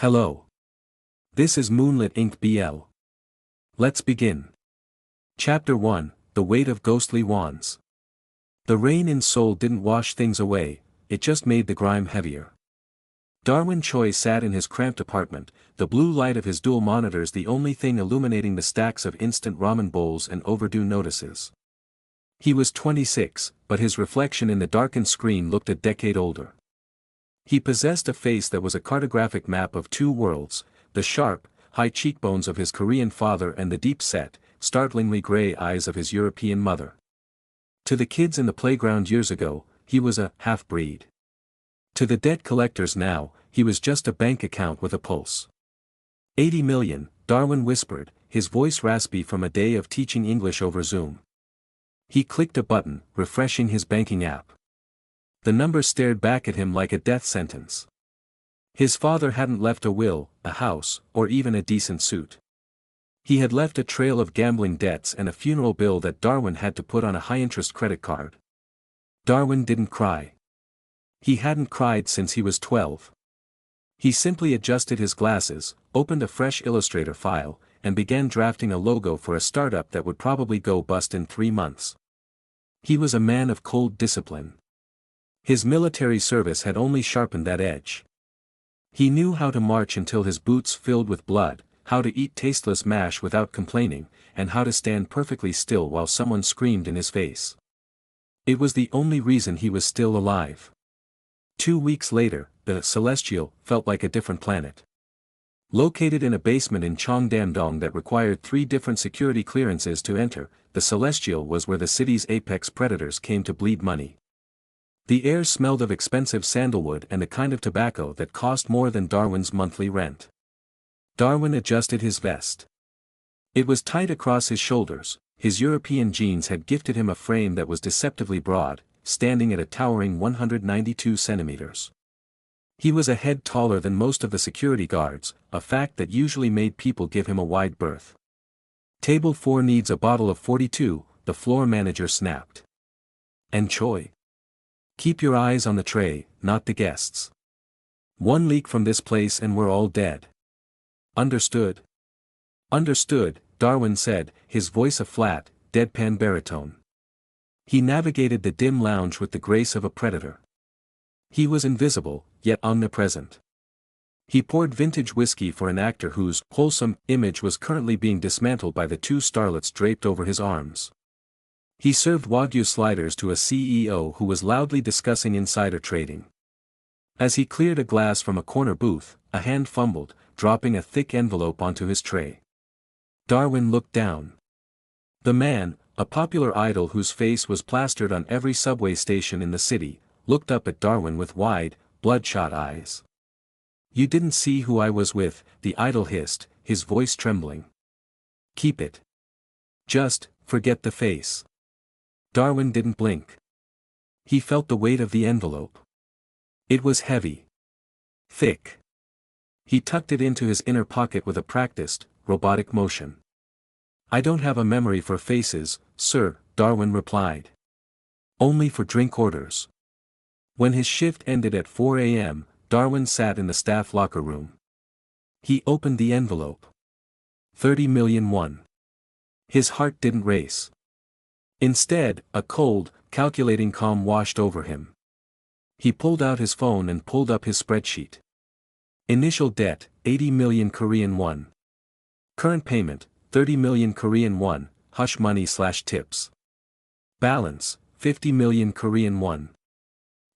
Hello. This is Moonlit Inc. BL. Let's begin. Chapter 1, The Weight of Ghostly Wands. The rain in Seoul didn't wash things away, it just made the grime heavier. Darwin Choi sat in his cramped apartment, the blue light of his dual monitors the only thing illuminating the stacks of instant ramen bowls and overdue notices. He was 26, but his reflection in the darkened screen looked a decade older. He possessed a face that was a cartographic map of two worlds, the sharp, high cheekbones of his Korean father and the deep-set, startlingly gray eyes of his European mother. To the kids in the playground years ago, he was a half-breed. To the debt collectors now, he was just a bank account with a pulse. 80 million, Darwin whispered, his voice raspy from a day of teaching English over Zoom. He clicked a button, refreshing his banking app. The number stared back at him like a death sentence. His father hadn't left a will, a house, or even a decent suit. He had left a trail of gambling debts and a funeral bill that Darwin had to put on a high-interest credit card. Darwin didn't cry. He hadn't cried since he was 12. He simply adjusted his glasses, opened a fresh Illustrator file, and began drafting a logo for a startup that would probably go bust in 3 months. He was a man of cold discipline. His military service had only sharpened that edge. He knew how to march until his boots filled with blood, how to eat tasteless mash without complaining, and how to stand perfectly still while someone screamed in his face. It was the only reason he was still alive. 2 weeks later, the Celestial felt like a different planet. Located in a basement in Cheongdam-dong that required 3 different security clearances to enter, the Celestial was where the city's apex predators came to bleed money. The air smelled of expensive sandalwood and a kind of tobacco that cost more than Darwin's monthly rent. Darwin adjusted his vest. It was tight across his shoulders, his European genes had gifted him a frame that was deceptively broad, standing at a towering 192 centimeters. He was a head taller than most of the security guards, a fact that usually made people give him a wide berth. Table 4 needs a bottle of 42, the floor manager snapped. And Choi. Keep your eyes on the tray, not the guests. 1 leak from this place and we're all dead. Understood? Understood, Darwin said, his voice a flat, deadpan baritone. He navigated the dim lounge with the grace of a predator. He was invisible, yet omnipresent. He poured vintage whiskey for an actor whose wholesome image was currently being dismantled by the 2 starlets draped over his arms. He served Wagyu sliders to a CEO who was loudly discussing insider trading. As he cleared a glass from a corner booth, a hand fumbled, dropping a thick envelope onto his tray. Darwin looked down. The man, a popular idol whose face was plastered on every subway station in the city, looked up at Darwin with wide, bloodshot eyes. You didn't see who I was with, the idol hissed, his voice trembling. Keep it. Just, forget the face. Darwin didn't blink. He felt the weight of the envelope. It was heavy. Thick. He tucked it into his inner pocket with a practiced, robotic motion. I don't have a memory for faces, sir, Darwin replied. Only for drink orders. When his shift ended at 4 a.m., Darwin sat in the staff locker room. He opened the envelope. 30 million won. His heart didn't race. Instead, a cold, calculating calm washed over him. He pulled out his phone and pulled up his spreadsheet. Initial debt, 80 million Korean won. Current payment, 30 million Korean won, hush money/tips. Balance, 50 million Korean won.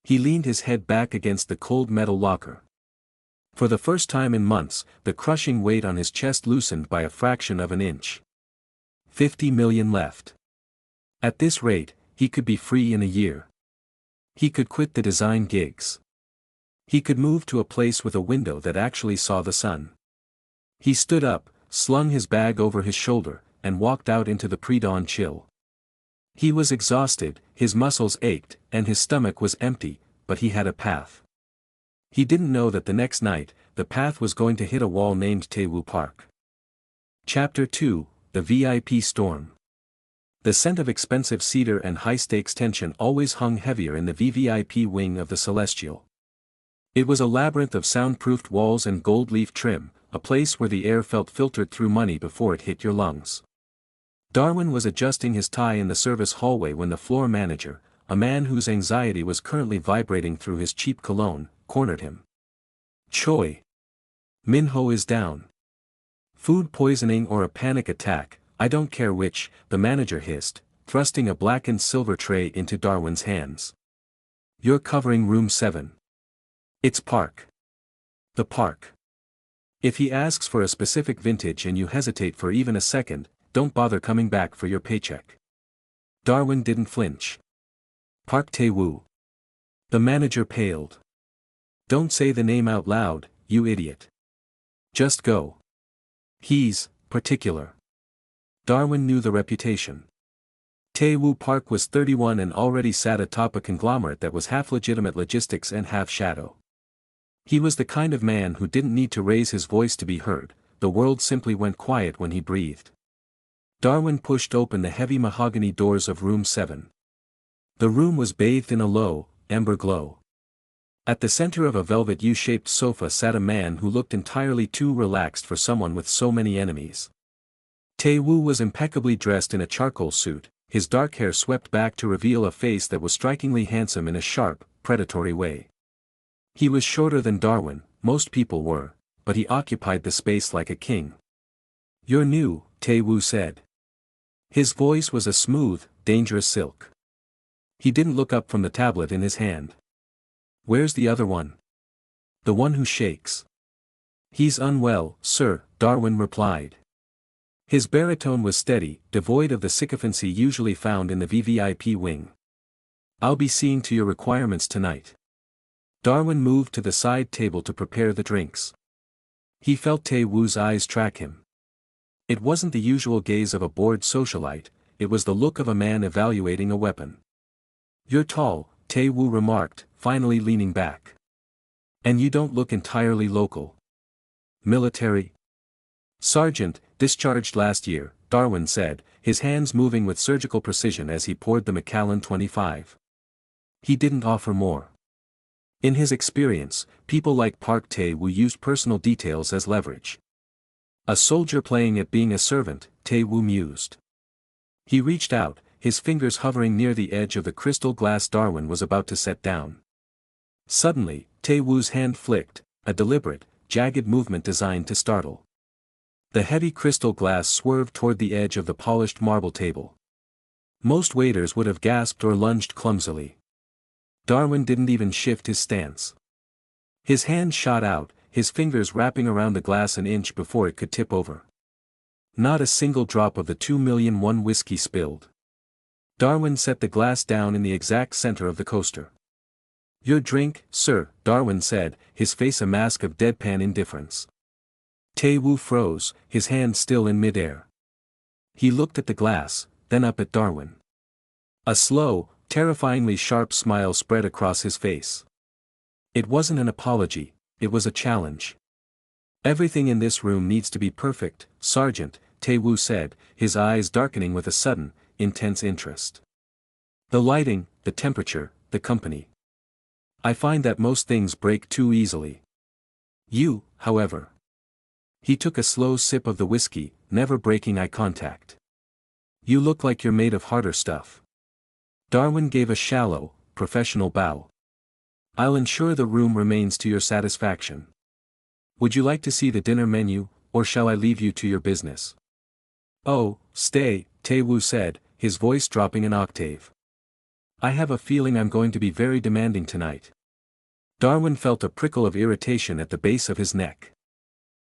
He leaned his head back against the cold metal locker. For the first time in months, the crushing weight on his chest loosened by a fraction of an inch. 50 million left. At this rate, he could be free in a year. He could quit the design gigs. He could move to a place with a window that actually saw the sun. He stood up, slung his bag over his shoulder, and walked out into the pre-dawn chill. He was exhausted, his muscles ached, and his stomach was empty, but he had a path. He didn't know that the next night, the path was going to hit a wall named Tae Woo Park. Chapter 2, The VIP Storm. The scent of expensive cedar and high-stakes tension always hung heavier in the VVIP wing of the Celestial. It was a labyrinth of soundproofed walls and gold leaf trim, a place where the air felt filtered through money before it hit your lungs. Darwin was adjusting his tie in the service hallway when the floor manager, a man whose anxiety was currently vibrating through his cheap cologne, cornered him. Choi. Minho is down. Food poisoning or a panic attack, I don't care which, the manager hissed, thrusting a blackened silver tray into Darwin's hands. You're covering room 7. It's Park. The Park. If he asks for a specific vintage and you hesitate for even a second, don't bother coming back for your paycheck. Darwin didn't flinch. Park Tae Woo. The manager paled. Don't say the name out loud, you idiot. Just go. He's particular. Darwin knew the reputation. Tae Woo Park was 31 and already sat atop a conglomerate that was half legitimate logistics and half shadow. He was the kind of man who didn't need to raise his voice to be heard, the world simply went quiet when he breathed. Darwin pushed open the heavy mahogany doors of room 7. The room was bathed in a low, amber glow. At the center of a velvet U-shaped sofa sat a man who looked entirely too relaxed for someone with so many enemies. Tae Woo was impeccably dressed in a charcoal suit, his dark hair swept back to reveal a face that was strikingly handsome in a sharp, predatory way. He was shorter than Darwin, most people were, but he occupied the space like a king. You're new, Tae Woo said. His voice was a smooth, dangerous silk. He didn't look up from the tablet in his hand. Where's the other one? The one who shakes. He's unwell, sir, Darwin replied. His baritone was steady, devoid of the sycophancy usually found in the VVIP wing. I'll be seeing to your requirements tonight. Darwin moved to the side table to prepare the drinks. He felt Tae Woo's eyes track him. It wasn't the usual gaze of a bored socialite, it was the look of a man evaluating a weapon. You're tall, Tae Woo remarked, finally leaning back. And you don't look entirely local. Military? Sergeant, discharged last year, Darwin said, his hands moving with surgical precision as he poured the Macallan 25. He didn't offer more. In his experience, people like Park Tae Woo used personal details as leverage. A soldier playing at being a servant, Tae Woo mused. He reached out, his fingers hovering near the edge of the crystal glass Darwin was about to set down. Suddenly, Tae Woo's hand flicked, a deliberate, jagged movement designed to startle. The heavy crystal glass swerved toward the edge of the polished marble table. Most waiters would have gasped or lunged clumsily. Darwin didn't even shift his stance. His hand shot out, his fingers wrapping around the glass an inch before it could tip over. Not a single drop of the 2001 whiskey spilled. Darwin set the glass down in the exact center of the coaster. Your drink, sir, Darwin said, his face a mask of deadpan indifference. Tae Woo froze, his hand still in midair. He looked at the glass, then up at Darwin. A slow, terrifyingly sharp smile spread across his face. It wasn't an apology, it was a challenge. Everything in this room needs to be perfect, Sergeant, Tae Woo said, his eyes darkening with a sudden, intense interest. The lighting, the temperature, the company. I find that most things break too easily. You, however. He took a slow sip of the whiskey, never breaking eye contact. You look like you're made of harder stuff. Darwin gave a shallow, professional bow. I'll ensure the room remains to your satisfaction. Would you like to see the dinner menu, or shall I leave you to your business? Oh, stay, Tae Woo said, his voice dropping an octave. I have a feeling I'm going to be very demanding tonight. Darwin felt a prickle of irritation at the base of his neck.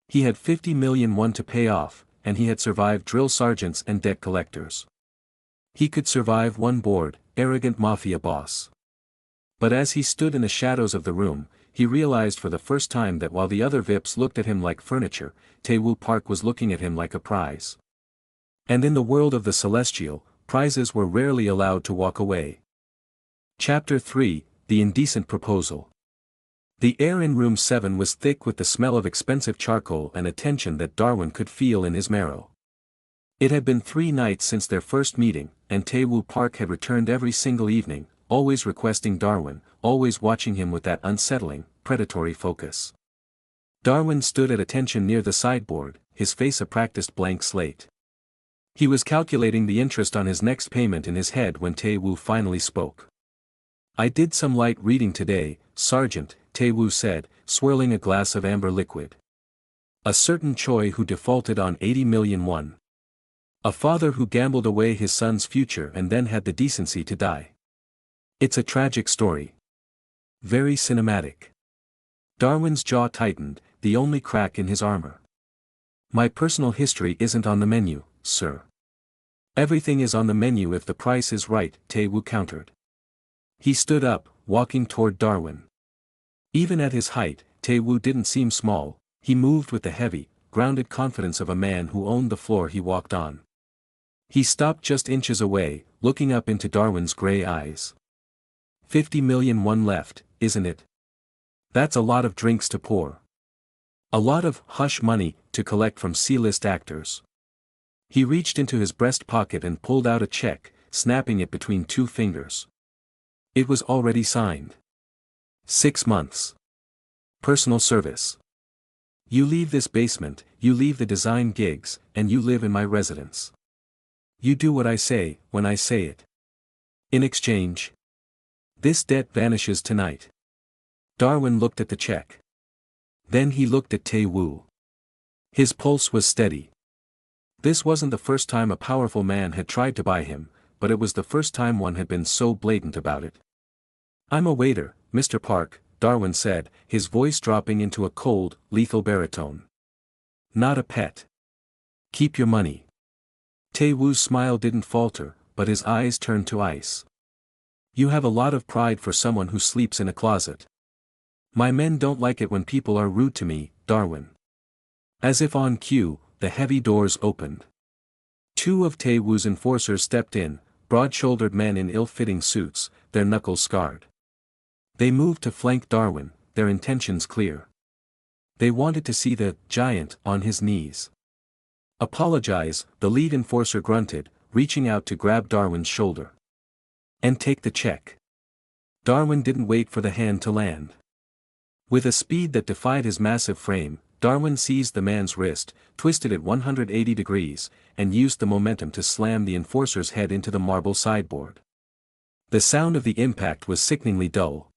He had 50 million won to pay off, and he had survived drill sergeants and debt collectors. He could survive one bored, arrogant mafia boss. But as he stood in the shadows of the room, he realized for the first time that while the other VIPs looked at him like furniture, Tae Woo Park was looking at him like a prize. And in the world of the celestial, prizes were rarely allowed to walk away. Chapter 3, The Indecent Proposal. The air in room 7 was thick with the smell of expensive charcoal and a tension that Darwin could feel in his marrow. It had been 3 nights since their first meeting, and Tae Woo Park had returned every single evening, always requesting Darwin, always watching him with that unsettling, predatory focus. Darwin stood at attention near the sideboard, his face a practiced blank slate. He was calculating the interest on his next payment in his head when Tae Woo finally spoke. "I did some light reading today, Sergeant," Tae Woo said, swirling a glass of amber liquid. "A certain Choi who defaulted on 80 million won. A father who gambled away his son's future and then had the decency to die. It's a tragic story. Very cinematic." Darwin's jaw tightened, the only crack in his armor. "My personal history isn't on the menu, sir." "Everything is on the menu if the price is right," Tae Woo countered. He stood up, walking toward Darwin. Even at his height, Tae Woo didn't seem small. He moved with the heavy, grounded confidence of a man who owned the floor he walked on. He stopped just inches away, looking up into Darwin's gray eyes. 50 million won left, isn't it? That's a lot of drinks to pour. A lot of hush money to collect from C-list actors." He reached into his breast pocket and pulled out a check, snapping it between two fingers. It was already signed. 6 months. Personal service. You leave this basement, you leave the design gigs, and you live in my residence. You do what I say, when I say it. In exchange, this debt vanishes tonight. Darwin looked at the check. Then he looked at Tae Woo. His pulse was steady. This wasn't the first time a powerful man had tried to buy him, but it was the first time one had been so blatant about it. "I'm a waiter, Mr. Park," Darwin said, his voice dropping into a cold, lethal baritone. "Not a pet. Keep your money." Tae Woo's smile didn't falter, but his eyes turned to ice. "You have a lot of pride for someone who sleeps in a closet." "My men don't like it when people are rude to me, Darwin." As if on cue, the heavy doors opened. Two of Tae Woo's enforcers stepped in, broad-shouldered men in ill-fitting suits, their knuckles scarred. They moved to flank Darwin, their intentions clear. They wanted to see the giant on his knees. "Apologize," the lead enforcer grunted, reaching out to grab Darwin's shoulder. "And take the check." Darwin didn't wait for the hand to land. With a speed that defied his massive frame, Darwin seized the man's wrist, twisted it 180 degrees, and used the momentum to slam the enforcer's head into the marble sideboard. The sound of the impact was sickeningly dull.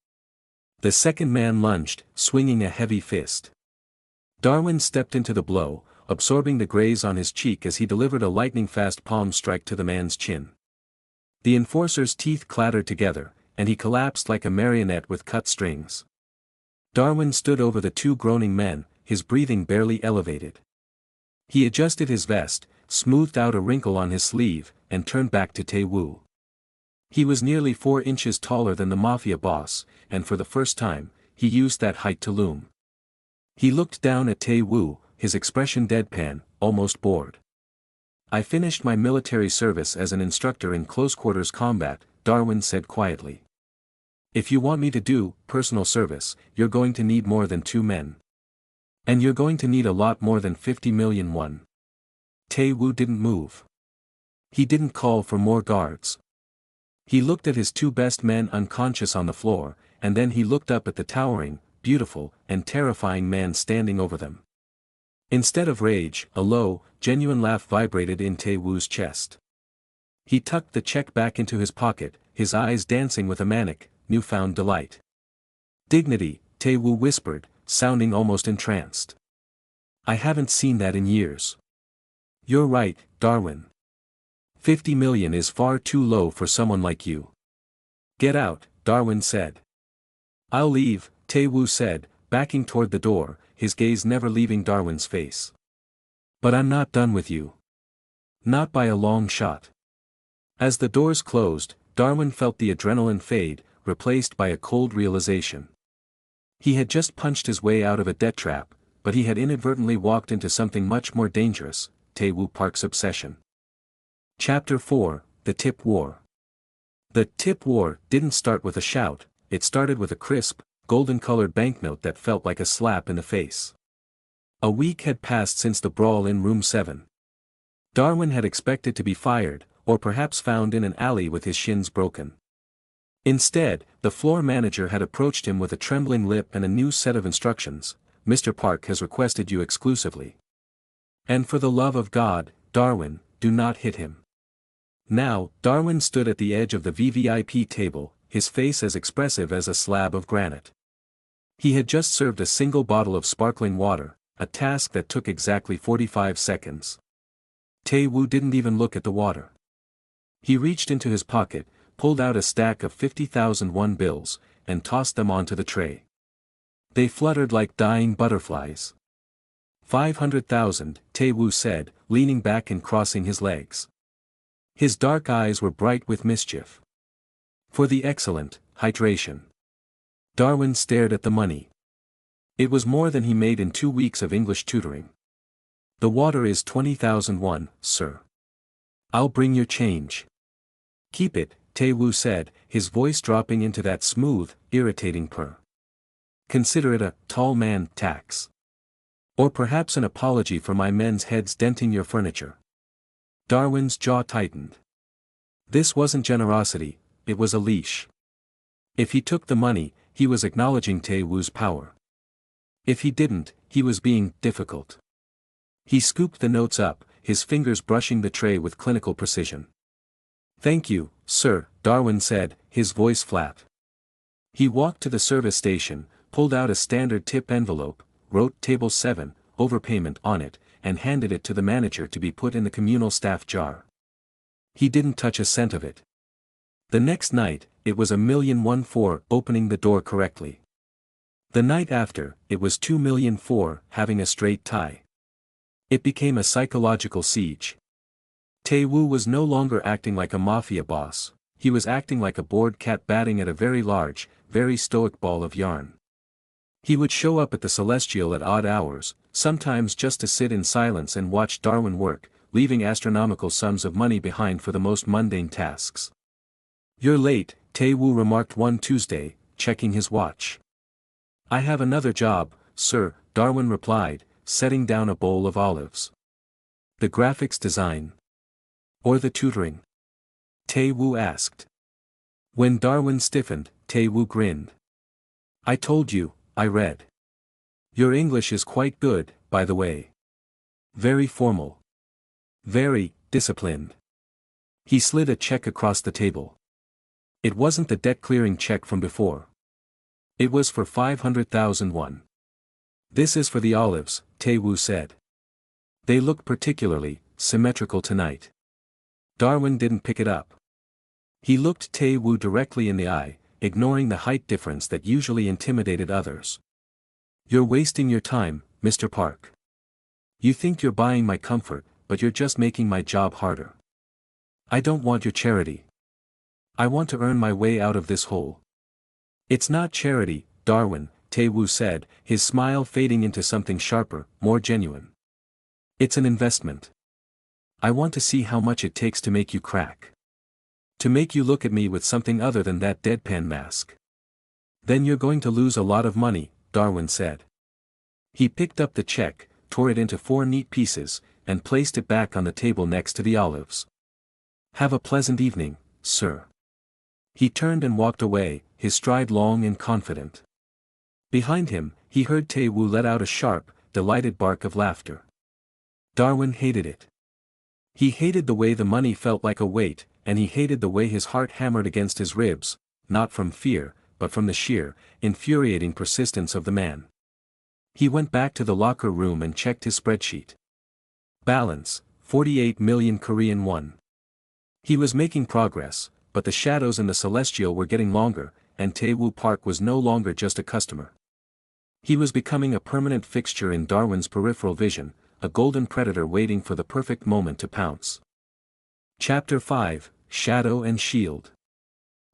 The second man lunged, swinging a heavy fist. Darwin stepped into the blow, absorbing the graze on his cheek as he delivered a lightning-fast palm strike to the man's chin. The enforcer's teeth clattered together, and he collapsed like a marionette with cut strings. Darwin stood over the two groaning men, his breathing barely elevated. He adjusted his vest, smoothed out a wrinkle on his sleeve, and turned back to Tae Woo. He was nearly 4 inches taller than the Mafia boss, and for the first time, he used that height to loom. He looked down at Tae Woo, his expression deadpan, almost bored. "I finished my military service as an instructor in close-quarters combat," Darwin said quietly. "If you want me to do personal service, you're going to need more than 2 men. And you're going to need a lot more than 50 million won." Tae Woo didn't move. He didn't call for more guards. He looked at his 2 best men unconscious on the floor, and then he looked up at the towering, beautiful, and terrifying man standing over them. Instead of rage, a low, genuine laugh vibrated in Tae Woo's chest. He tucked the check back into his pocket, his eyes dancing with a manic, newfound delight. "Dignity," Tae Woo whispered, sounding almost entranced. "I haven't seen that in years." "You're right, Darwin. 50 million is far too low for someone like you." "Get out," Darwin said. "I'll leave," Tae Woo said, backing toward the door, his gaze never leaving Darwin's face. "But I'm not done with you. Not by a long shot." As the doors closed, Darwin felt the adrenaline fade, replaced by a cold realization. He had just punched his way out of a debt trap, but he had inadvertently walked into something much more dangerous, Tae Woo Park's obsession. Chapter 4, The Tip War. The tip war didn't start with a shout, it started with a crisp, golden-colored banknote that felt like a slap in the face. A week had passed since the brawl in room 7. Darwin had expected to be fired, or perhaps found in an alley with his shins broken. Instead, the floor manager had approached him with a trembling lip and a new set of instructions. "Mr. Park has requested you exclusively. And for the love of God, Darwin, do not hit him." Now, Darwin stood at the edge of the VVIP table, his face as expressive as a slab of granite. He had just served a single bottle of sparkling water, a task that took exactly 45 seconds. Tae Woo didn't even look at the water. He reached into his pocket, pulled out a stack of 50,000 won bills, and tossed them onto the tray. They fluttered like dying butterflies. 500,000, Tae Woo said, leaning back and crossing his legs. His dark eyes were bright with mischief. "For the excellent hydration." Darwin stared at the money. It was more than he made in 2 weeks of English tutoring. "The water is 20,000 won, sir. I'll bring your change." "Keep it," Tae Woo said, his voice dropping into that smooth, irritating purr. "Consider it a tall man tax. Or perhaps an apology for my men's heads denting your furniture." Darwin's jaw tightened. This wasn't generosity, it was a leash. If he took the money, he was acknowledging Tae Woo's power. If he didn't, he was being difficult. He scooped the notes up, his fingers brushing the tray with clinical precision. "Thank you, sir," Darwin said, his voice flat. He walked to the service station, pulled out a standard tip envelope, wrote Table 7, overpayment on it, and handed it to the manager to be put in the communal staff jar. He didn't touch a cent of it. The next night, it was 1,000,000 won for opening the door correctly. The night after, it was 2,000,000 for having a straight tie. It became a psychological siege. Tae Woo was no longer acting like a mafia boss, he was acting like a bored cat batting at a very large, very stoic ball of yarn. He would show up at the Celestial at odd hours, sometimes just to sit in silence and watch Darwin work, leaving astronomical sums of money behind for the most mundane tasks. "You're late," Tae Woo remarked one Tuesday, checking his watch. "I have another job, sir," Darwin replied, setting down a bowl of olives. "The graphics design? Or the tutoring?" Tae Woo asked. When Darwin stiffened, Tae Woo grinned. "I told you, I read. Your English is quite good, by the way. Very formal. Very disciplined." He slid a check across the table. It wasn't the debt-clearing check from before. It was for 500,000 won. "This is for the olives," Tae Woo said. "They look particularly symmetrical tonight." Darwin didn't pick it up. He looked Tae Woo directly in the eye, ignoring the height difference that usually intimidated others. "You're wasting your time, Mr. Park. You think you're buying my comfort, but you're just making my job harder. I don't want your charity. I want to earn my way out of this hole." "It's not charity, Darwin," Tae Woo said, his smile fading into something sharper, more genuine. "It's an investment. I want to see how much it takes to make you crack. To make you look at me with something other than that deadpan mask." "Then you're going to lose a lot of money," Darwin said. He picked up the check, tore it into 4 neat pieces, and placed it back on the table next to the olives. "Have a pleasant evening, sir." He turned and walked away, his stride long and confident. Behind him, he heard Tae Woo let out a sharp, delighted bark of laughter. Darwin hated it. He hated the way the money felt like a weight, and he hated the way his heart hammered against his ribs, not from fear, but from the sheer, infuriating persistence of the man. He went back to the locker room and checked his spreadsheet. Balance, 48 million Korean won. He was making progress, but the shadows in the Celestial were getting longer, and Tae Woo Park was no longer just a customer. He was becoming a permanent fixture in Darwin's peripheral vision, a golden predator waiting for the perfect moment to pounce. Chapter 5, Shadow and Shield.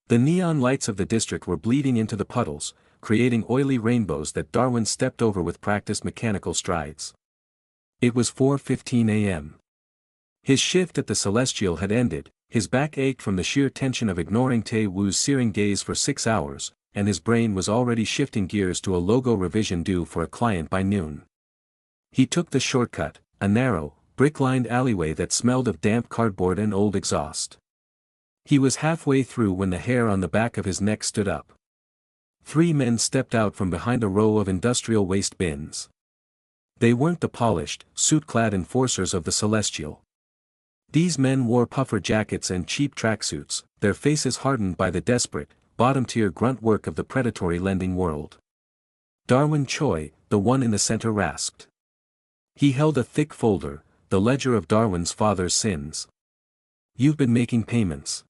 The neon lights of the district were bleeding into the puddles, creating oily rainbows that Darwin stepped over with practiced mechanical strides. It was 4:15 a.m. His shift at the Celestial had ended, his back ached from the sheer tension of ignoring Tae Woo's searing gaze for 6 hours, and his brain was already shifting gears to a logo revision due for a client by noon. He took the shortcut, a narrow, brick-lined alleyway that smelled of damp cardboard and old exhaust. He was halfway through when the hair on the back of his neck stood up. 3 men stepped out from behind a row of industrial waste bins. They weren't the polished, suit-clad enforcers of the Celestial. These men wore puffer jackets and cheap tracksuits, their faces hardened by the desperate, bottom-tier grunt work of the predatory lending world. Darwin Choi, the one in the center, rasped. He held a thick folder, the ledger of Darwin's father's sins. "You've been making payments.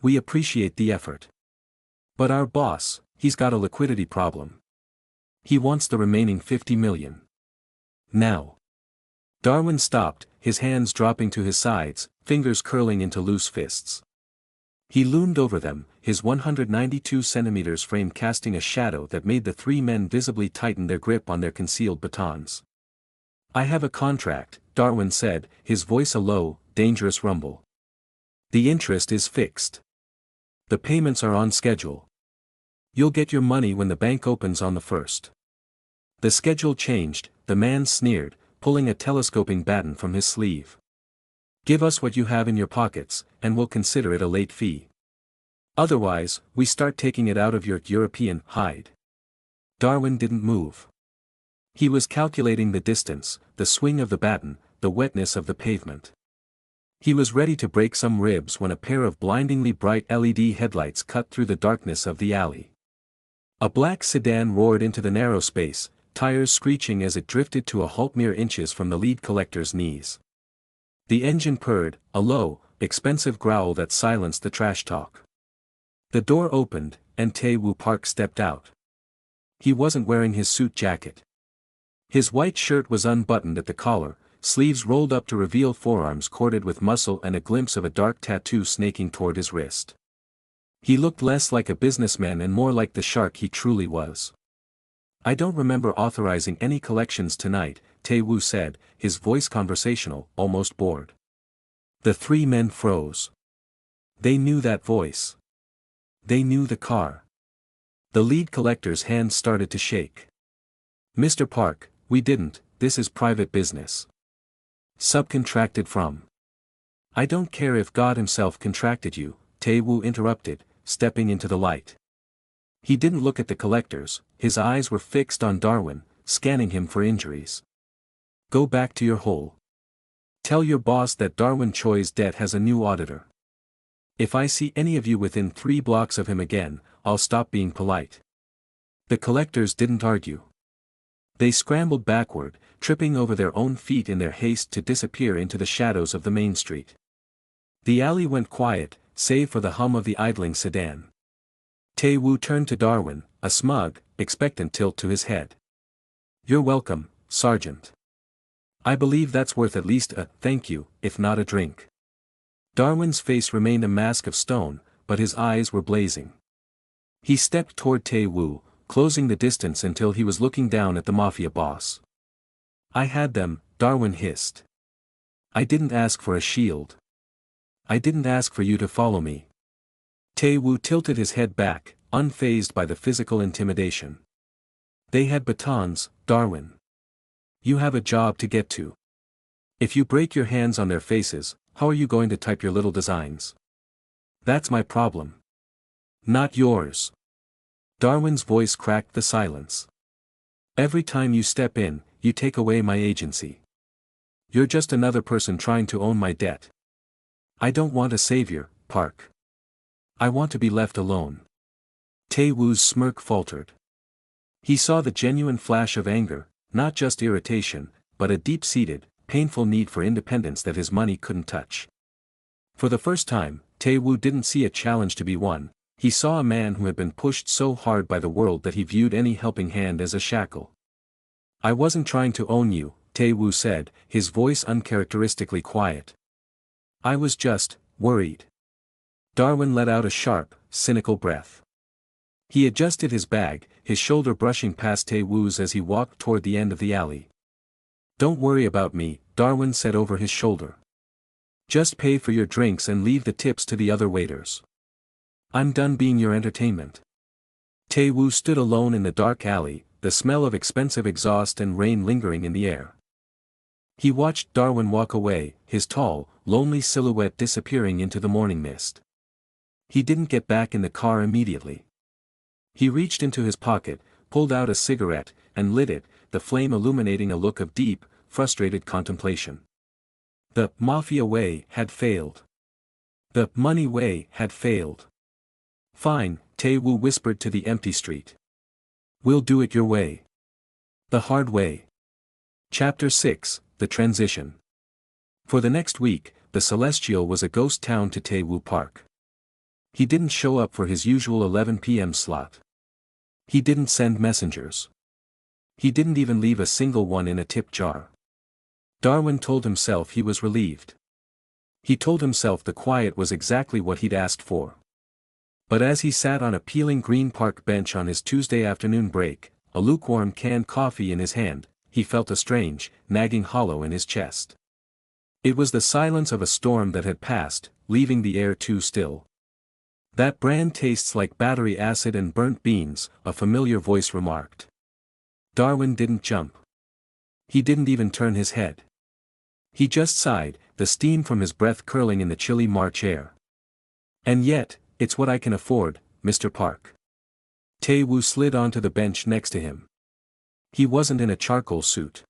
We appreciate the effort. But our boss, he's got a liquidity problem. He wants the remaining 50 million. Now." Darwin stopped, his hands dropping to his sides, fingers curling into loose fists. He loomed over them, his 192 centimeters frame casting a shadow that made the 3 men visibly tighten their grip on their concealed batons. "I have a contract," Darwin said, his voice a low, dangerous rumble. "The interest is fixed. The payments are on schedule. You'll get your money when the bank opens on the 1st. The schedule changed, the man sneered, pulling a telescoping baton from his sleeve. "Give us what you have in your pockets, and we'll consider it a late fee. Otherwise, we start taking it out of your European hide." Darwin didn't move. He was calculating the distance, the swing of the baton, the wetness of the pavement. He was ready to break some ribs when a pair of blindingly bright LED headlights cut through the darkness of the alley. A black sedan roared into the narrow space, tires screeching as it drifted to a halt mere inches from the lead collector's knees. The engine purred, a low, expensive growl that silenced the trash talk. The door opened, and Tae Woo Park stepped out. He wasn't wearing his suit jacket. His white shirt was unbuttoned at the collar, sleeves rolled up to reveal forearms corded with muscle and a glimpse of a dark tattoo snaking toward his wrist. He looked less like a businessman and more like the shark he truly was. "I don't remember authorizing any collections tonight," Tae Woo said, his voice conversational, almost bored. The 3 men froze. They knew that voice. They knew the car. The lead collector's hands started to shake. "Mr. Park, we didn't, this is private business. Subcontracted from." "I don't care if God himself contracted you," Tae Woo interrupted, stepping into the light. He didn't look at the collectors, his eyes were fixed on Darwin, scanning him for injuries. "Go back to your hole. Tell your boss that Darwin Choi's debt has a new auditor. If I see any of you within 3 blocks of him again, I'll stop being polite." The collectors didn't argue. They scrambled backward, tripping over their own feet in their haste to disappear into the shadows of the main street. The alley went quiet, save for the hum of the idling sedan. Tae Woo turned to Darwin, a smug, expectant tilt to his head. "You're welcome, Sergeant. I believe that's worth at least a thank you, if not a drink." Darwin's face remained a mask of stone, but his eyes were blazing. He stepped toward Tae Woo, closing the distance until he was looking down at the Mafia boss. "I had them," Darwin hissed. "I didn't ask for a shield. I didn't ask for you to follow me." Tae Woo tilted his head back, unfazed by the physical intimidation. "They had batons, Darwin. You have a job to get to. If you break your hands on their faces, how are you going to type your little designs? That's my problem. Not yours." Darwin's voice cracked the silence. "Every time you step in, you take away my agency. You're just another person trying to own my debt. I don't want a savior, Park. I want to be left alone." Tae Woo's smirk faltered. He saw the genuine flash of anger, not just irritation, but a deep-seated, painful need for independence that his money couldn't touch. For the first time, Tae Woo didn't see a challenge to be won, he saw a man who had been pushed so hard by the world that he viewed any helping hand as a shackle. "I wasn't trying to own you," Tae Woo said, his voice uncharacteristically quiet. "I was just worried." Darwin let out a sharp, cynical breath. He adjusted his bag, his shoulder brushing past Tae Woo's as he walked toward the end of the alley. "Don't worry about me," Darwin said over his shoulder. "Just pay for your drinks and leave the tips to the other waiters. I'm done being your entertainment." Tae Woo stood alone in the dark alley, the smell of expensive exhaust and rain lingering in the air. He watched Darwin walk away, his tall, lonely silhouette disappearing into the morning mist. He didn't get back in the car immediately. He reached into his pocket, pulled out a cigarette, and lit it, the flame illuminating a look of deep, frustrated contemplation. The Mafia way had failed. The money way had failed. Fine, Tae Woo whispered to the empty street. We'll do it your way. The hard way. Chapter 6, The Transition. For the next week, the Celestial was a ghost town to Tae Woo Park. He didn't show up for his usual 11 p.m. slot. He didn't send messengers. He didn't even leave a single one in a tip jar. Darwin told himself he was relieved. He told himself the quiet was exactly what he'd asked for. But as he sat on a peeling green park bench on his Tuesday afternoon break, a lukewarm canned coffee in his hand, he felt a strange, nagging hollow in his chest. It was the silence of a storm that had passed, leaving the air too still. That brand tastes like battery acid and burnt beans, a familiar voice remarked. Darwin didn't jump. He didn't even turn his head. He just sighed, the steam from his breath curling in the chilly March air. And yet, it's what I can afford, Mr. Park. Tae Woo slid onto the bench next to him. He wasn't in a charcoal suit.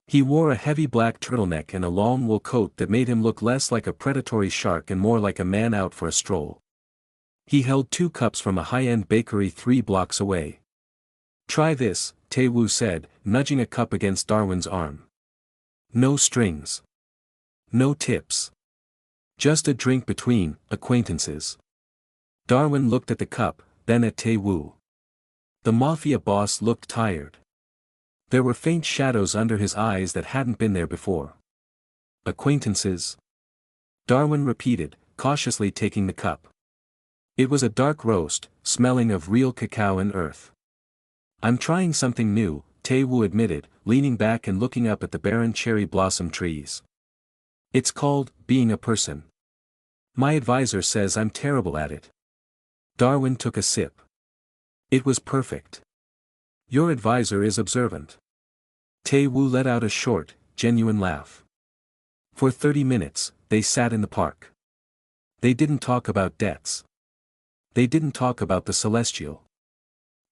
He wore a heavy black turtleneck and a long wool coat that made him look less like a predatory shark and more like a man out for a stroll. He held 2 cups from a high-end bakery 3 blocks away. Try this, Tae Woo said, nudging a cup against Darwin's arm. No strings. No tips. Just a drink between acquaintances. Darwin looked at the cup, then at Tae Woo. The Mafia boss looked tired. There were faint shadows under his eyes that hadn't been there before. Acquaintances? Darwin repeated, cautiously taking the cup. It was a dark roast, smelling of real cacao and earth. I'm trying something new, Tae Woo admitted, leaning back and looking up at the barren cherry blossom trees. It's called, being a person. My advisor says I'm terrible at it. Darwin took a sip. It was perfect. Your advisor is observant. Tae Woo let out a short, genuine laugh. For 30 minutes, they sat in the park. They didn't talk about debts. They didn't talk about the Celestial.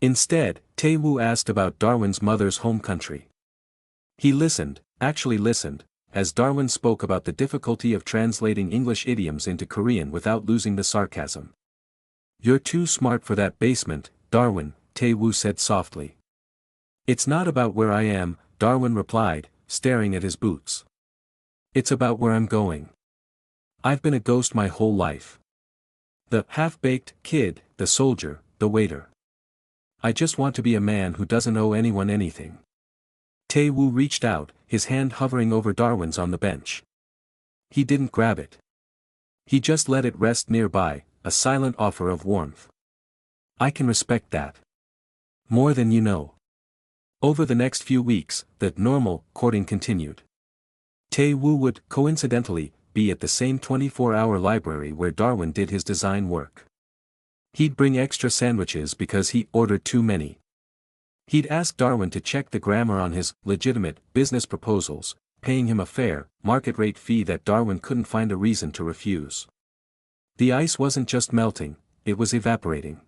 Instead, Tae Woo asked about Darwin's mother's home country. He listened, actually listened, as Darwin spoke about the difficulty of translating English idioms into Korean without losing the sarcasm. You're too smart for that basement, Darwin, Tae Woo said softly. It's not about where I am, Darwin replied, staring at his boots. It's about where I'm going. I've been a ghost my whole life. The half-baked kid, the soldier, the waiter. I just want to be a man who doesn't owe anyone anything. Tae Woo reached out, his hand hovering over Darwin's on the bench. He didn't grab it. He just let it rest nearby, a silent offer of warmth. I can respect that. More than you know. Over the next few weeks, the normal courting continued. Tae Woo would, coincidentally, be at the same 24-hour library where Darwin did his design work. He'd bring extra sandwiches because he ordered too many. He'd ask Darwin to check the grammar on his legitimate business proposals, paying him a fair, market-rate fee that Darwin couldn't find a reason to refuse. The ice wasn't just melting, it was evaporating.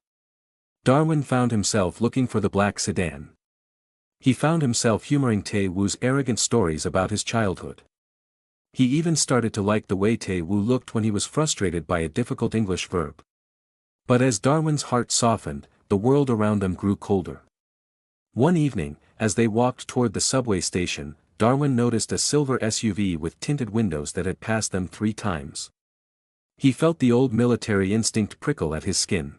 Darwin found himself looking for the black sedan. He found himself humoring Tae Woo's arrogant stories about his childhood. He even started to like the way Tae Woo looked when he was frustrated by a difficult English verb. But as Darwin's heart softened, the world around them grew colder. One evening, as they walked toward the subway station, Darwin noticed a silver SUV with tinted windows that had passed them 3 times. He felt the old military instinct prickle at his skin.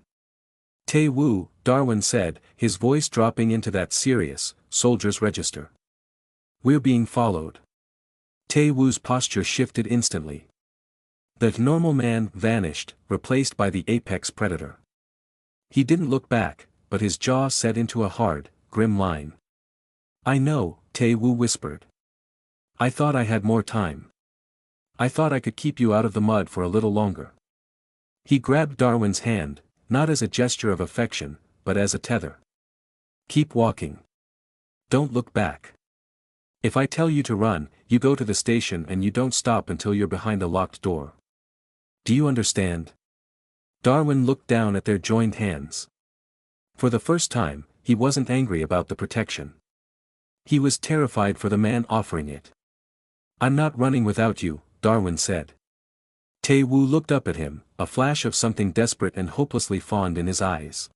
Tae Woo, Darwin said, his voice dropping into that serious, soldier's register. We're being followed. Tae Woo's posture shifted instantly. The normal man vanished, replaced by the apex predator. He didn't look back, but his jaw set into a hard, grim line. I know, Tae Woo whispered. I thought I had more time. I thought I could keep you out of the mud for a little longer. He grabbed Darwin's hand, not as a gesture of affection, but as a tether. Keep walking. Don't look back. If I tell you to run, you go to the station and you don't stop until you're behind a locked door. Do you understand? Darwin looked down at their joined hands. For the first time, he wasn't angry about the protection. He was terrified for the man offering it. "I'm not running without you," Darwin said. Tae Woo looked up at him, a flash of something desperate and hopelessly fond in his eyes.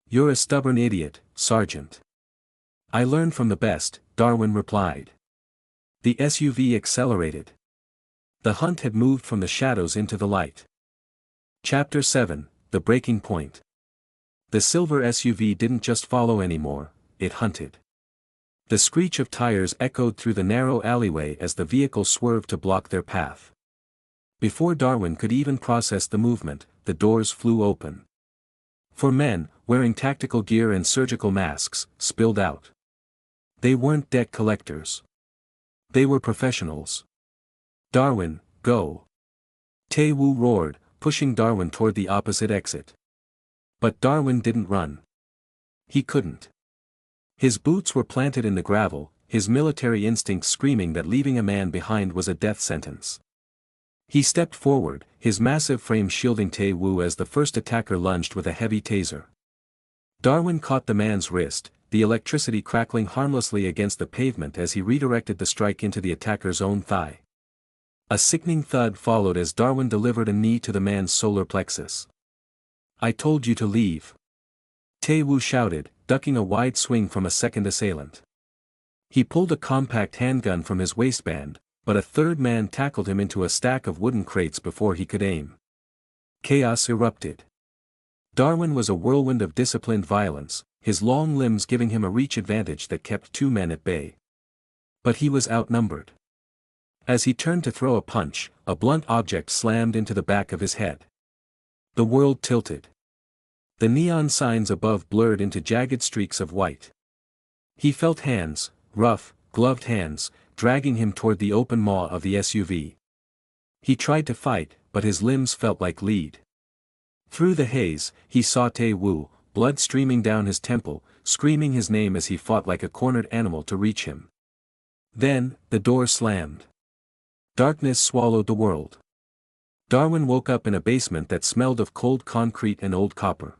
"You're a stubborn idiot, Sergeant." "I learned from the best," Darwin replied. The SUV accelerated. The hunt had moved from the shadows into the light. Chapter 7, The Breaking Point. The silver SUV didn't just follow anymore, it hunted. The screech of tires echoed through the narrow alleyway as the vehicle swerved to block their path. Before Darwin could even process the movement, the doors flew open. Four men, wearing tactical gear and surgical masks, spilled out. They weren't debt collectors. They were professionals. "Darwin, go!" Tae Woo roared, pushing Darwin toward the opposite exit. But Darwin didn't run. He couldn't. His boots were planted in the gravel, his military instinct screaming that leaving a man behind was a death sentence. He stepped forward, his massive frame shielding Tae Woo as the first attacker lunged with a heavy taser. Darwin caught the man's wrist, the electricity crackling harmlessly against the pavement as he redirected the strike into the attacker's own thigh. A sickening thud followed as Darwin delivered a knee to the man's solar plexus. "I told you to leave," Tae Woo shouted, ducking a wide swing from a second assailant. He pulled a compact handgun from his waistband, but a third man tackled him into a stack of wooden crates before he could aim. Chaos erupted. Darwin was a whirlwind of disciplined violence, his long limbs giving him a reach advantage that kept two men at bay. But he was outnumbered. As he turned to throw a punch, a blunt object slammed into the back of his head. The world tilted. The neon signs above blurred into jagged streaks of white. He felt hands, rough, gloved hands, dragging him toward the open maw of the SUV. He tried to fight, but his limbs felt like lead. Through the haze, he saw Tae Woo, blood streaming down his temple, screaming his name as he fought like a cornered animal to reach him. Then, the door slammed. Darkness swallowed the world. Darwin woke up in a basement that smelled of cold concrete and old copper.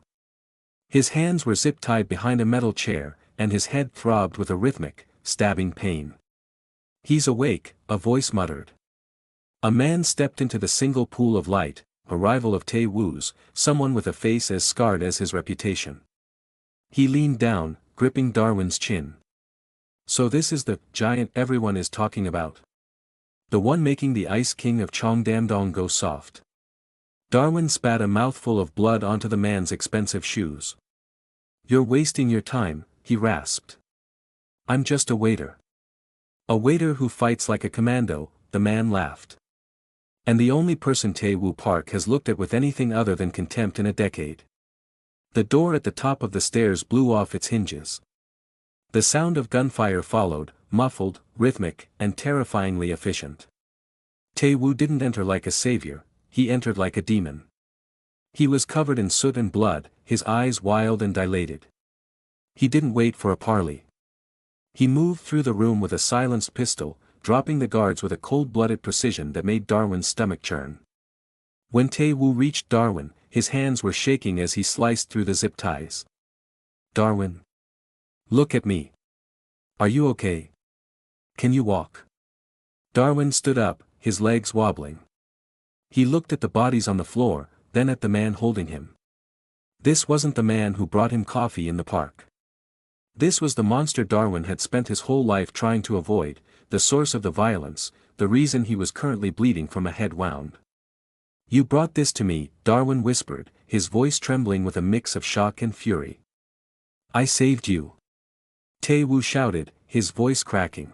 His hands were zip-tied behind a metal chair, and his head throbbed with a rhythmic, stabbing pain. "He's awake," a voice muttered. A man stepped into the single pool of light, a rival of Tae Woo's, someone with a face as scarred as his reputation. He leaned down, gripping Darwin's chin. "So this is the giant everyone is talking about. The one making the Ice King of Cheongdam-dong go soft." Darwin spat a mouthful of blood onto the man's expensive shoes. "You're wasting your time," he rasped. "I'm just a waiter." "A waiter who fights like a commando," the man laughed. "And the only person Tae Woo Park has looked at with anything other than contempt in a decade." The door at the top of the stairs blew off its hinges. The sound of gunfire followed, muffled, rhythmic, and terrifyingly efficient. Tae Woo didn't enter like a savior, he entered like a demon. He was covered in soot and blood, his eyes wild and dilated. He didn't wait for a parley. He moved through the room with a silenced pistol, dropping the guards with a cold-blooded precision that made Darwin's stomach churn. When Tae Woo reached Darwin, his hands were shaking as he sliced through the zip ties. "Darwin. Look at me. Are you okay? Can you walk?" Darwin stood up, his legs wobbling. He looked at the bodies on the floor, then at the man holding him. This wasn't the man who brought him coffee in the park. This was the monster Darwin had spent his whole life trying to avoid, the source of the violence, the reason he was currently bleeding from a head wound. "You brought this to me," Darwin whispered, his voice trembling with a mix of shock and fury. "I saved you." Tae Woo shouted, his voice cracking.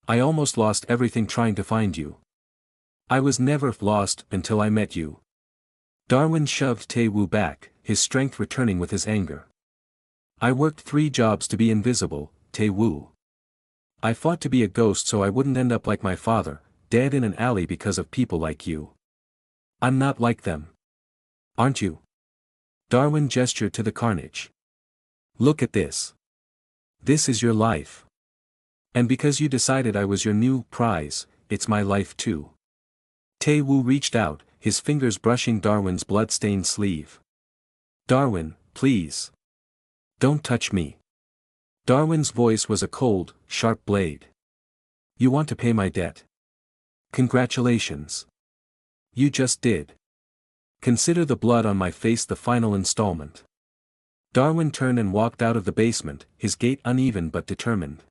"I almost lost everything trying to find you. I was never lost until I met you." Darwin shoved Tae Woo back, his strength returning with his anger. "I worked 3 jobs to be invisible, Tae Woo. I fought to be a ghost so I wouldn't end up like my father, dead in an alley because of people like you. I'm not like them. Aren't you?" Darwin gestured to the carnage. "Look at this. This is your life. And because you decided I was your new prize, it's my life too." Tae Woo reached out, his fingers brushing Darwin's blood-stained sleeve. "Darwin, please. Don't touch me." Darwin's voice was a cold, sharp blade. "You want to pay my debt? Congratulations. You just did. Consider the blood on my face the final installment." Darwin turned and walked out of the basement, his gait uneven but determined.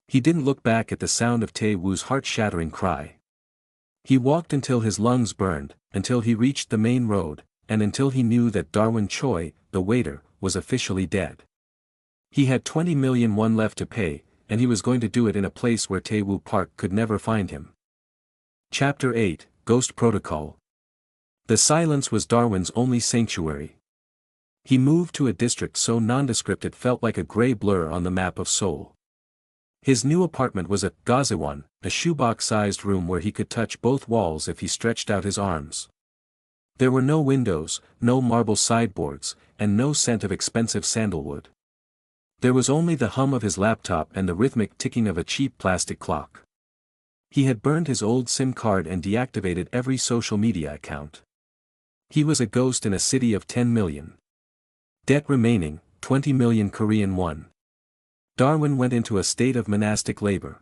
He didn't look back at the sound of Tae Woo's heart-shattering cry. He walked until his lungs burned, until he reached the main road, and until he knew that Darwin Choi, the waiter, was officially dead. He had 20 million won left to pay, and he was going to do it in a place where Tae Woo Park could never find him. Chapter 8, Ghost Protocol. The silence was Darwin's only sanctuary. He moved to a district so nondescript it felt like a gray blur on the map of Seoul. His new apartment was a gazewan, a shoebox-sized room where he could touch both walls if he stretched out his arms. There were no windows, no marble sideboards, and no scent of expensive sandalwood. There was only the hum of his laptop and the rhythmic ticking of a cheap plastic clock. He had burned his old SIM card and deactivated every social media account. He was a ghost in a city of 10 million. Debt remaining, 20 million Korean won. Darwin went into a state of monastic labor.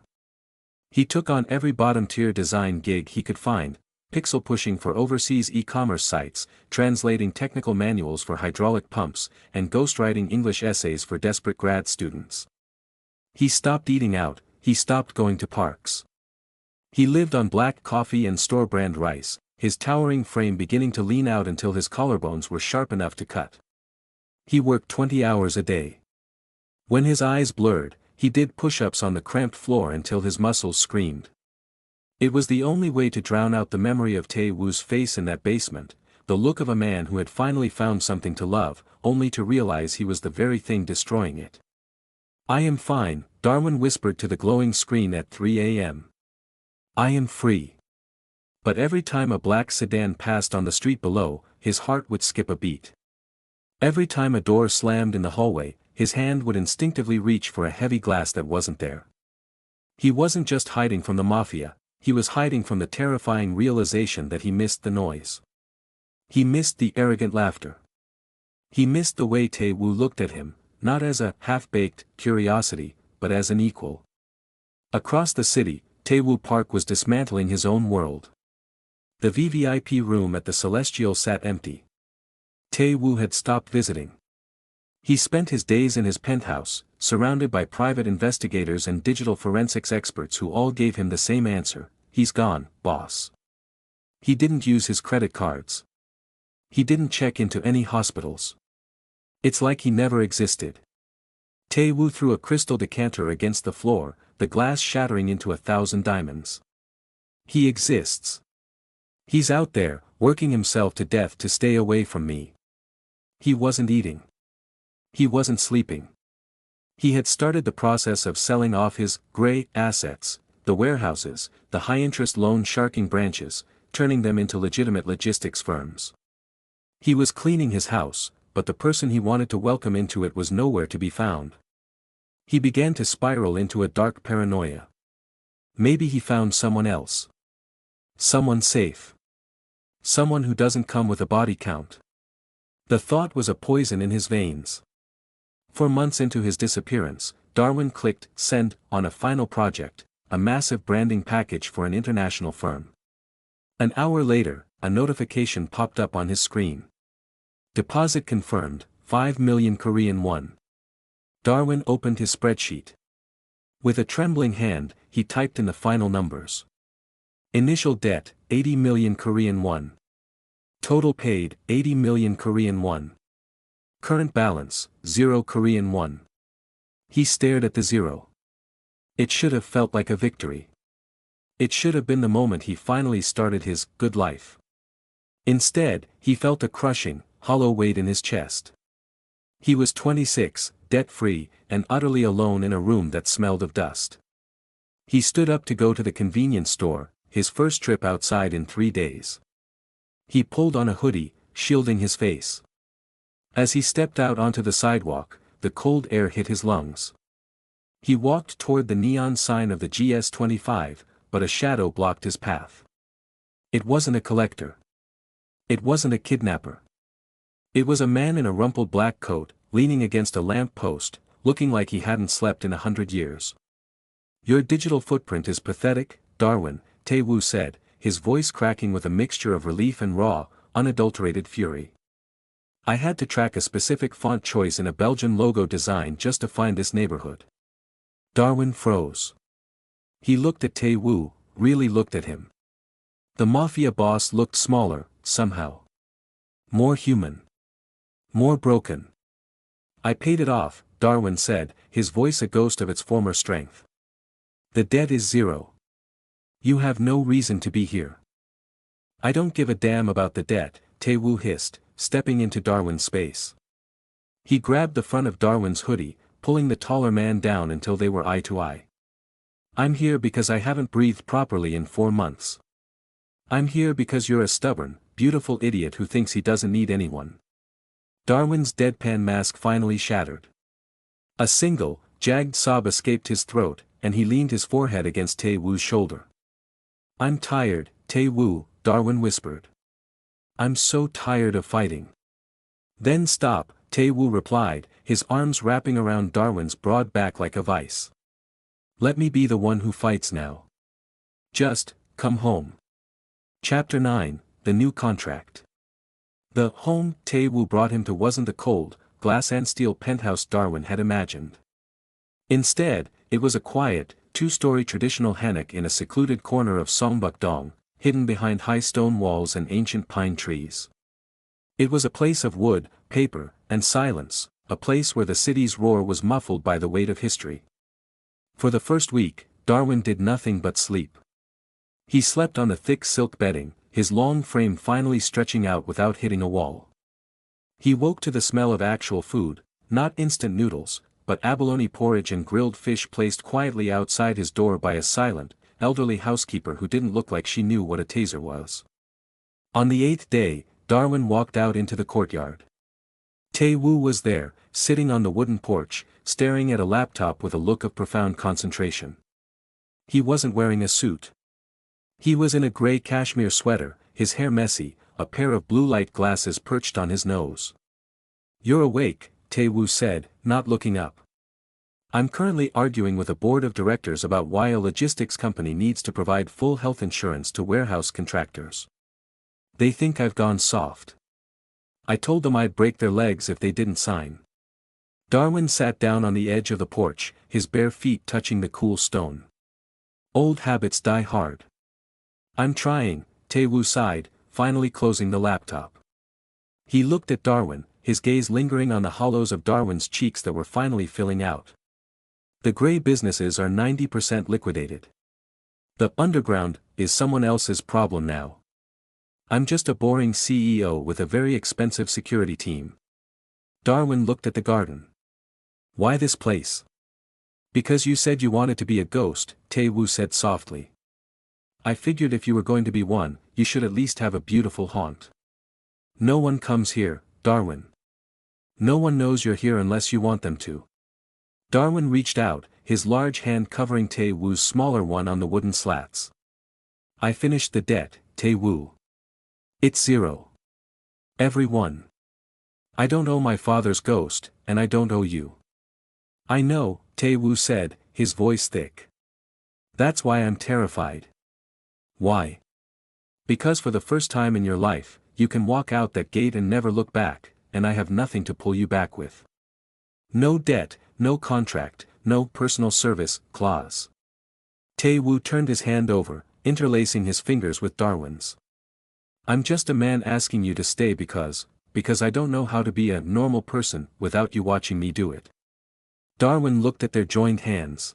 He took on every bottom-tier design gig he could find, pixel pushing for overseas e-commerce sites, translating technical manuals for hydraulic pumps, and ghostwriting English essays for desperate grad students. He stopped eating out, he stopped going to parks. He lived on black coffee and store-brand rice, his towering frame beginning to lean out until his collarbones were sharp enough to cut. He worked 20 hours a day. When his eyes blurred, he did push-ups on the cramped floor until his muscles screamed. It was the only way to drown out the memory of Tae Woo's face in that basement, the look of a man who had finally found something to love, only to realize he was the very thing destroying it. "I am fine," Darwin whispered to the glowing screen at 3 a.m. "I am free." But every time a black sedan passed on the street below, his heart would skip a beat. Every time a door slammed in the hallway, his hand would instinctively reach for a heavy glass that wasn't there. He wasn't just hiding from the Mafia, he was hiding from the terrifying realization that he missed the noise. He missed the arrogant laughter. He missed the way Tae Woo looked at him, not as a half-baked curiosity, but as an equal. Across the city, Tae Woo Park was dismantling his own world. The VVIP room at the Celestial sat empty. Tae Woo had stopped visiting. He spent his days in his penthouse, surrounded by private investigators and digital forensics experts who all gave him the same answer: "He's gone, boss." He didn't use his credit cards. He didn't check into any hospitals. It's like he never existed. Tae Woo threw a crystal decanter against the floor, the glass shattering into 1,000 diamonds. "He exists. He's out there, working himself to death to stay away from me." He wasn't eating. He wasn't sleeping. He had started the process of selling off his gray assets, the warehouses, the high-interest loan sharking branches, turning them into legitimate logistics firms. He was cleaning his house, but the person he wanted to welcome into it was nowhere to be found. He began to spiral into a dark paranoia. Maybe he found someone else. Someone safe. Someone who doesn't come with a body count. The thought was a poison in his veins. For months into his disappearance, Darwin clicked send on a final project, a massive branding package for an international firm. An hour later, a notification popped up on his screen. Deposit confirmed, 5 million Korean won. Darwin opened his spreadsheet. With a trembling hand, he typed in the final numbers. Initial debt, 80 million Korean won. Total paid, 80 million Korean won. Current balance, 0 Korean won. He stared at the zero. It should have felt like a victory. It should have been the moment he finally started his good life. Instead, he felt a crushing, hollow weight in his chest. He was 26, debt-free, and utterly alone in a room that smelled of dust. He stood up to go to the convenience store, his first trip outside in 3 days. He pulled on a hoodie, shielding his face. As he stepped out onto the sidewalk, the cold air hit his lungs. He walked toward the neon sign of the GS25, but a shadow blocked his path. It wasn't a collector. It wasn't a kidnapper. It was a man in a rumpled black coat, leaning against a lamp post, looking like he hadn't slept in 100 years. "Your digital footprint is pathetic, Darwin," Tae Woo said, his voice cracking with a mixture of relief and raw, unadulterated fury. "I had to track a specific font choice in a Belgian logo design just to find this neighborhood." Darwin froze. He looked at Tae Woo, really looked at him. The Mafia boss looked smaller, somehow. More human. More broken. "I paid it off," Darwin said, his voice a ghost of its former strength. "The debt is 0. You have no reason to be here." "I don't give a damn about the debt," Tae Woo hissed, stepping into Darwin's space. He grabbed the front of Darwin's hoodie, pulling the taller man down until they were eye to eye. "I'm here because I haven't breathed properly in 4 months. I'm here because you're a stubborn, beautiful idiot who thinks he doesn't need anyone." Darwin's deadpan mask finally shattered. A single, jagged sob escaped his throat, and he leaned his forehead against Tae Woo's shoulder. "I'm tired, Tae Woo," Darwin whispered. "I'm so tired of fighting." "Then stop," Tae Woo replied, his arms wrapping around Darwin's broad back like a vice. "Let me be the one who fights now. Just, come home." Chapter 9, The New Contract. The home Tae Woo brought him to wasn't the cold, glass and steel penthouse Darwin had imagined. Instead, it was a quiet, 2-story traditional hanok in a secluded corner of Songbuk-dong, hidden behind high stone walls and ancient pine trees. It was a place of wood, paper, and silence, a place where the city's roar was muffled by the weight of history. For the first week, Darwin did nothing but sleep. He slept on the thick silk bedding, his long frame finally stretching out without hitting a wall. He woke to the smell of actual food, not instant noodles, but abalone porridge and grilled fish placed quietly outside his door by a silent, elderly housekeeper who didn't look like she knew what a taser was. On the 8th day, Darwin walked out into the courtyard. Tae Woo was there, sitting on the wooden porch, staring at a laptop with a look of profound concentration. He wasn't wearing a suit. He was in a gray cashmere sweater, his hair messy, a pair of blue light glasses perched on his nose. "You're awake," Tae Woo said, not looking up. "I'm currently arguing with a board of directors about why a logistics company needs to provide full health insurance to warehouse contractors. They think I've gone soft. I told them I'd break their legs if they didn't sign." Darwin sat down on the edge of the porch, his bare feet touching the cool stone. "Old habits die hard." "I'm trying," Tae Woo sighed, finally closing the laptop. He looked at Darwin, his gaze lingering on the hollows of Darwin's cheeks that were finally filling out. "The gray businesses are 90% liquidated. The underground is someone else's problem now. I'm just a boring CEO with a very expensive security team." Darwin looked at the garden. "Why this place?" "Because you said you wanted to be a ghost," Tae Woo said softly. "I figured if you were going to be one, you should at least have a beautiful haunt." "No one comes here, Darwin. No one knows you're here unless you want them to." Darwin reached out, his large hand covering Tae Woo's smaller one on the wooden slats. "I finished the debt, Tae Woo. It's 0. Every one. I don't owe my father's ghost, and I don't owe you." "I know," Tae Woo said, his voice thick. "That's why I'm terrified." "Why?" "Because for the first time in your life, you can walk out that gate and never look back, and I have nothing to pull you back with. No debt, no contract, no personal service clause." Tae Woo turned his hand over, interlacing his fingers with Darwin's. "I'm just a man asking you to stay because I don't know how to be a normal person without you watching me do it." Darwin looked at their joined hands.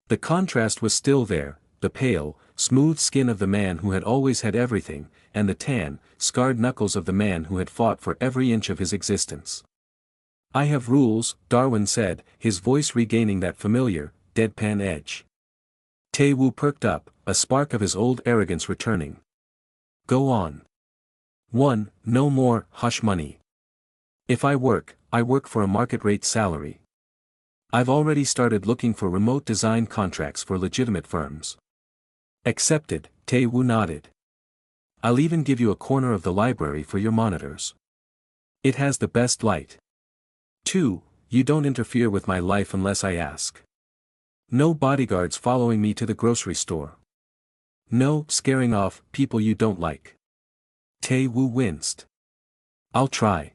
The contrast was still there, the pale, smooth skin of the man who had always had everything, and the tan, scarred knuckles of the man who had fought for every inch of his existence. "I have rules," Darwin said, his voice regaining that familiar, deadpan edge. Tae Woo perked up, a spark of his old arrogance returning. "Go on." 1. No more hush money. If I work for a market-rate salary. I've already started looking for remote design contracts for legitimate firms." "Accepted," Tae Woo nodded. I'll even give you a corner of the library for your monitors. It has the best light. 2. You don't interfere with my life unless I ask. No bodyguards following me to the grocery store. No scaring off people you don't like. Tae Woo winced. I'll try.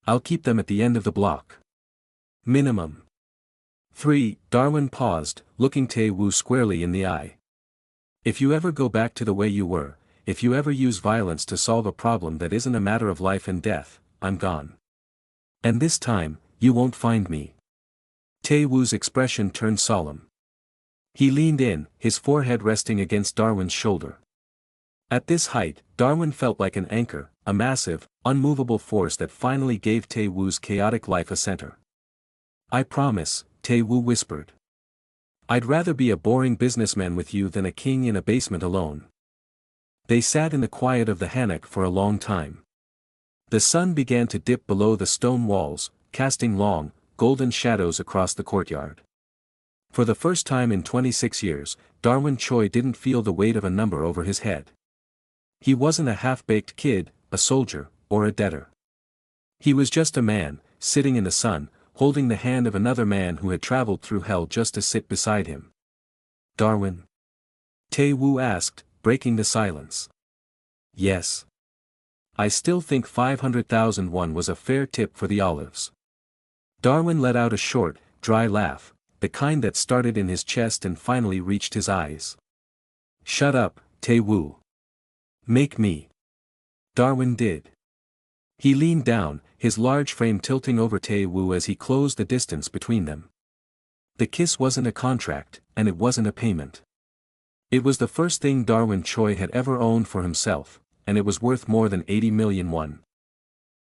I'll keep them at the end of the block. Minimum. 3. Darwin paused, looking Tae Woo squarely in the eye. If you ever go back to the way you were, if you ever use violence to solve a problem that isn't a matter of life and death, I'm gone. And this time, you won't find me. Tae Woo's expression turned solemn. He leaned in, his forehead resting against Darwin's shoulder. At this height, Darwin felt like an anchor, a massive, unmovable force that finally gave Tae Woo's chaotic life a center. I promise, Tae Woo whispered. I'd rather be a boring businessman with you than a king in a basement alone. They sat in the quiet of the hammock for a long time. The sun began to dip below the stone walls, casting long, golden shadows across the courtyard. For the first time in 26 years, Darwin Choi didn't feel the weight of a number over his head. He wasn't a half-baked kid, a soldier, or a debtor. He was just a man, sitting in the sun, holding the hand of another man who had traveled through hell just to sit beside him. Darwin? Tae Woo asked, breaking the silence. Yes. I still think 500,000 won was a fair tip for the olives. Darwin let out a short, dry laugh, the kind that started in his chest and finally reached his eyes. Shut up, Tae Woo. Make me. Darwin did. He leaned down, his large frame tilting over Tae Woo as he closed the distance between them. The kiss wasn't a contract, and it wasn't a payment. It was the first thing Darwin Choi had ever owned for himself, and it was worth more than 80 million won.